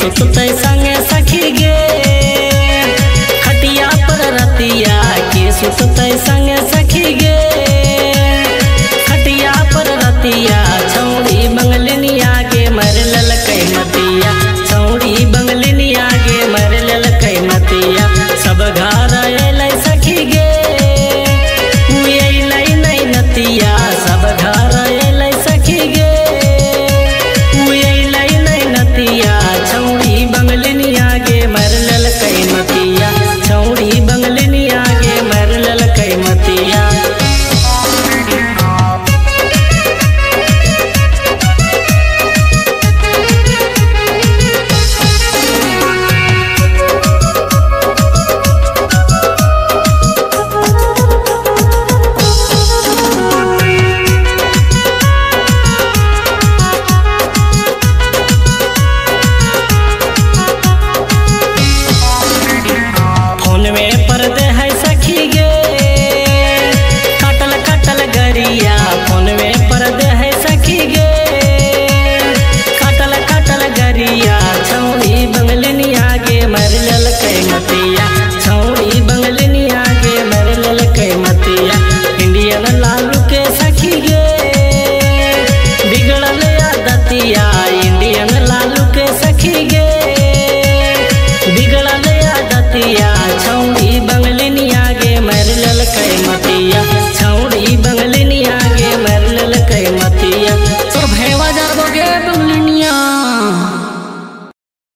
सुतते संगे सखी गे खटिया पर रतिया के सुतते संगे सखी गे खटिया पर रतिया छौड़ी बंगलिनिया के मर ललकै मतिया छौड़ी बंगलिनिया के मर ललकै मतिया सब घर अलै सखी गे अलै नहीं नतिया सब घर अलै सखी गे अलै नहीं नतिया छौड़ी बंगलिनिया के मर ललकै मतिया छौड़ी बंगलिनिया के मर ललकै मतिया। पर्दे है सखी गे कटल कटल गरिया फोन में पर्दे है सखी गे कटल कटल गरिया छौड़ी बंगलिनिया के मर ललकै मतिया छौड़ी बंगलिनिया के मर ललकै मतिया इंडियन लालू के सखी गे बिगड़ल आदतिया इंडियन लालू के सखी गे बिगड़ल आदतिया छौड़ी बंगलिनिया के मर ललकै मतिया छौड़ी बंगलिनिया के मर ललकै मतिया।